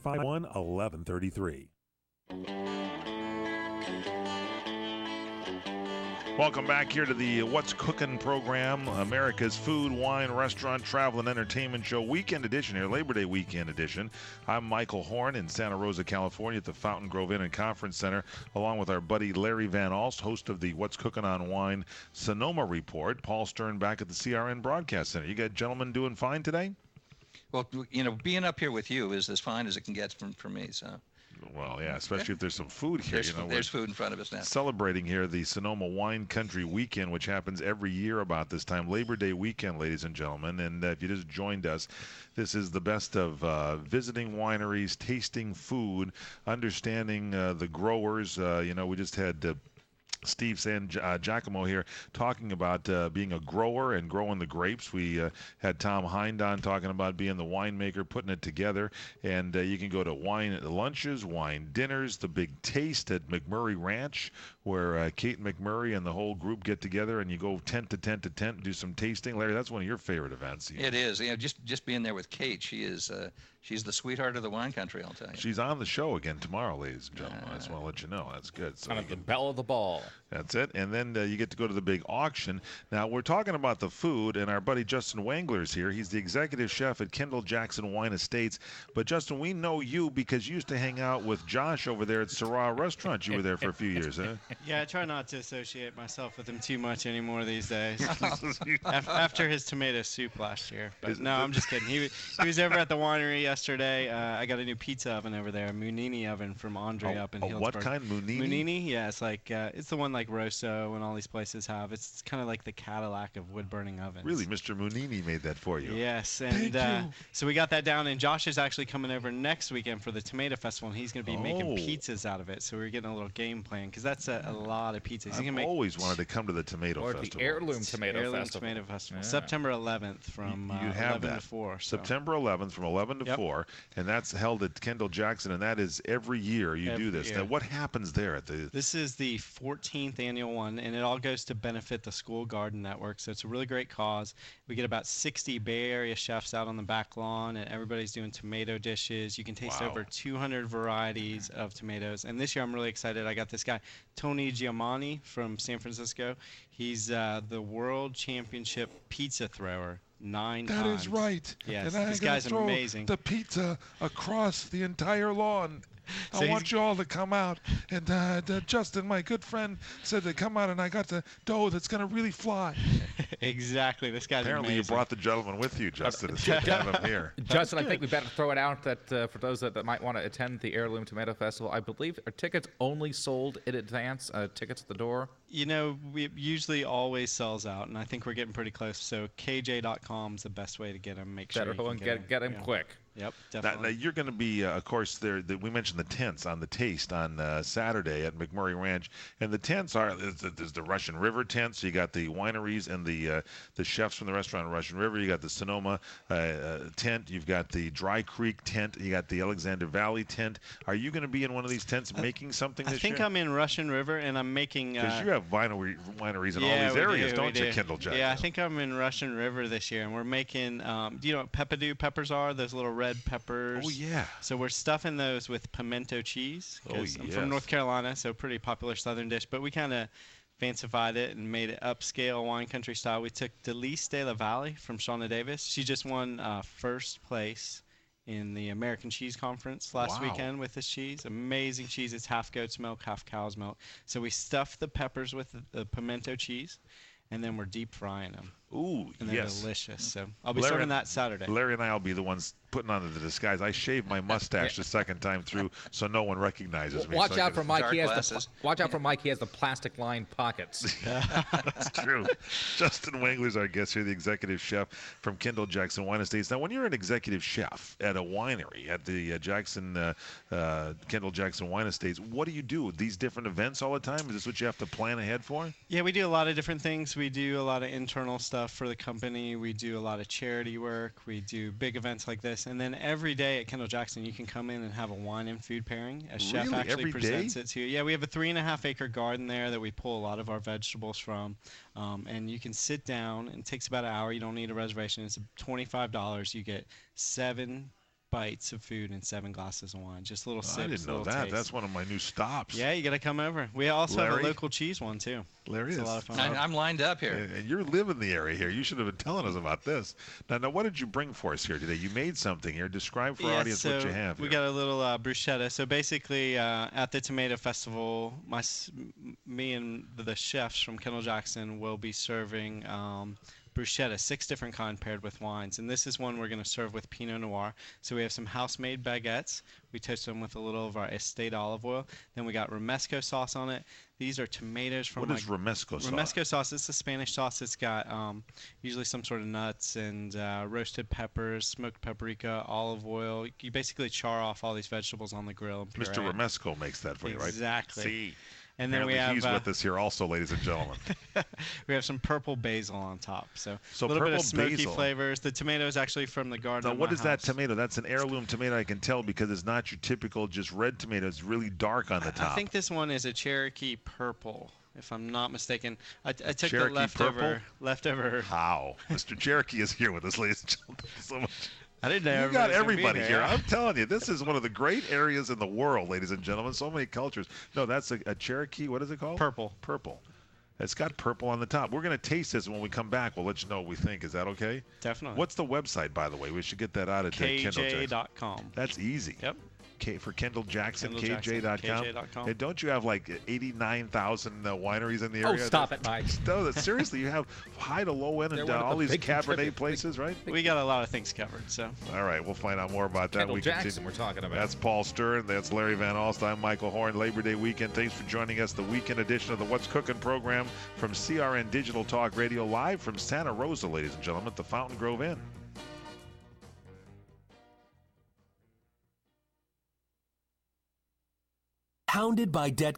451-1133. Welcome back here to the What's Cooking program, America's food, wine, restaurant, travel, and entertainment show weekend edition here, Labor Day weekend edition. I'm Michael Horn in Santa Rosa, California at the Fountain Grove Inn and Conference Center, along with our buddy Larry Van Alst, host of the What's Cooking on Wine Sonoma Report. Paul Stern back at the CRN Broadcast Center. You got gentlemen doing fine today? Well, being up here with you is as fine as it can get for me, so. Well, yeah, especially if there's some food here. There's food in front of us now. Celebrating here the Sonoma Wine Country Weekend, which happens every year about this time, Labor Day weekend, ladies and gentlemen. And if you just joined us, this is the best of visiting wineries, tasting food, understanding the growers. We just had Steve San Giacomo here talking about being a grower and growing the grapes. We had Tom Hind on talking about being the winemaker, putting it together. And you can go to wine lunches, wine dinners, the big taste at McMurray Ranch, where Kate McMurray and the whole group get together and you go tent to tent to tent and do some tasting. Larry, that's one of your favorite events. It is. Just being there with Kate, she's the sweetheart of the wine country, I'll tell you. She's on the show again tomorrow, ladies and gentlemen. I just want to let you know. That's good. So kind of the belle of the ball. That's it. And then you get to go to the big auction. Now, we're talking about the food, and our buddy Justin Wangler's here. He's the executive chef at Kendall Jackson Wine Estates. But, Justin, we know you because you used to hang out with Josh over there at Syrah Restaurant. You were there for a few years, huh? Yeah, I try not to associate myself with him too much anymore these days. After his tomato soup last year. But no, I'm just kidding. He was over at the winery yesterday. I got a new pizza oven over there, a Munini oven from Andre up in Healdsburg. What kind? Munini? Munini, yeah. It's like it's the one like Rosso and all these places have. It's kind of like the Cadillac of wood-burning ovens. Really, Mr. Munini made that for you. Yes, and so we got that down, and Josh is actually coming over next weekend for the Tomato Festival, and he's going to be making pizzas out of it. So we're getting a little game plan because that's a lot of pizzas. I've always wanted to come to the Tomato Festival. The Heirloom Tomato Festival. Yeah. September 11th from 11 to 4. So. September 11th from 11 to 4, and that's held at Kendall Jackson, and that is every year you do this. Now, what happens there at the? This is the 14th annual one, and it all goes to benefit the School Garden Network. So it's a really great cause. We get about 60 Bay Area chefs out on the back lawn, and everybody's doing tomato dishes. You can taste over 200 varieties of tomatoes. And this year I'm really excited. I got this guy, Tony Giamani from San Francisco. He's the world championship pizza thrower. 9 times. That is right. Yes, and this guy's amazing. The pizza across the entire lawn. So I want you all to come out. And Justin, my good friend, said to come out, and I got the dough that's going to really fly. Exactly. This guy's Apparently amazing. you brought the gentleman with you, Justin, to have him here. Justin, I think we better throw it out that for those that might want to attend the Heirloom Tomato Festival, I believe are tickets only sold in advance, tickets at the door? We usually always sells out, and I think we're getting pretty close. So KJ.com is the best way to get them. Make sure better you can get them quick. Yep, definitely. Now you're going to be, of course, we mentioned the tents on the Taste on Saturday at McMurray Ranch, and the tents there's the Russian River tent, so you got the wineries and the chefs from the restaurant in Russian River, you got the Sonoma tent, you've got the Dry Creek tent, you got the Alexander Valley tent. Are you going to be in one of these tents making something this year? I think I'm in Russian River, and I'm making... Because you have wineries in all these areas, don't you, Kendall Jackson? Yeah, I think I'm in Russian River this year, and we're making, do you know what peppadew peppers are? Those little red peppers. Oh, yeah. So we're stuffing those with pimento cheese. Oh, I'm from North Carolina, so pretty popular southern dish. But we kind of fancified it and made it upscale wine country style. We took Delise de la Valle from Shauna Davis. She just won first place in the American Cheese Conference last weekend with this cheese. Amazing cheese. It's half goat's milk, half cow's milk. So we stuffed the peppers with the pimento cheese, and then we're deep frying them. Ooh, and they're delicious. So I'll be serving that Saturday. Larry and I will be the ones putting on the disguise. I shaved my mustache the second time through, so no one recognizes me. Watch out for Mike. Watch out for Mike. He has the plastic-lined pockets. That's true. Justin Wangler's our guest here, the executive chef from Kendall Jackson Wine Estates. Now, when you're an executive chef at a winery at the Kendall Jackson Wine Estates, what do you do? These different events all the time? Is this what you have to plan ahead for? Yeah, we do a lot of different things. We do a lot of internal stuff for the company. We do a lot of charity work. We do big events like this. And then every day at Kendall Jackson, you can come in and have a wine and food pairing. A chef actually presents it to you. Yeah, we have a 3.5-acre garden there that we pull a lot of our vegetables from. And you can sit down, and it takes about an hour. You don't need a reservation. It's $25. You get 7 bites of food and 7 glasses of wine. Just little sips. I didn't know little that. tastes. That's one of my new stops. Yeah, you got to come over. We also have Larry? a local cheese one too. Larry It's a is. lot of fun. I'm lined up here. And you live in the area here. You should have been telling us about this. Now, what did you bring for us here today? You made something here. Describe for our audience what you have we here. got a little bruschetta. So basically, at the Tomato Festival, me and the chefs from Kendall Jackson will be serving bruschetta, 6 different kind paired with wines. And this is one we're going to serve with Pinot Noir. So we have some house-made baguettes. We toast them with a little of our estate olive oil. Then we got romesco sauce on it. These are tomatoes from What is romesco sauce? Romesco sauce. It's a Spanish sauce. It's got usually some sort of nuts and roasted peppers, smoked paprika, olive oil. You basically char off all these vegetables on the grill and puree. Mr. Romesco makes that for you, right? Exactly. See. And then Apparently we have he's with us here also, ladies and gentlemen. we have some purple basil on top. So So a little bit purple of smoky basil. flavors. The tomato is actually from the garden. Now, of what my is that house. tomato? That's an heirloom tomato, I can tell, because it's not your typical just red tomato. It's really dark on the top. I think this one is a Cherokee purple, if I'm not mistaken. I took Cherokee the purple? leftover. How? Mr. Cherokee is here with us, ladies and gentlemen. Thank you so much. I didn't know You got everybody was gonna be everybody here. I'm telling you, this is one of the great areas in the world, ladies and gentlemen. So many cultures. No, that's a Cherokee. What is it called? Purple. Purple. It's got purple on the top. We're going to taste this, and when we come back, we'll let you know what we think. Is that okay? Definitely. What's the website, by the way? We should get that out at Kendall Jackson. KJ.com. That's easy. Yep. For Kendall Jackson, Kendall Jackson, KJ.com. KJ.com. And don't you have like 89,000 wineries in the Oh, area? stop it, Mike. No, seriously, you have high to low end They're and one of all the these big Cabernet contributors. places, right? We got a lot of things covered. So All right, we'll find out more about that. Kendall We Jackson continue. we're talking about. That's Paul Stern. That's Larry Van Alst. I'm Michael Horn. Labor Day weekend. Thanks for joining us. The weekend edition of the What's Cooking program from CRN Digital Talk Radio, live from Santa Rosa, ladies and gentlemen, at the Fountain Grove Inn. Hounded by debt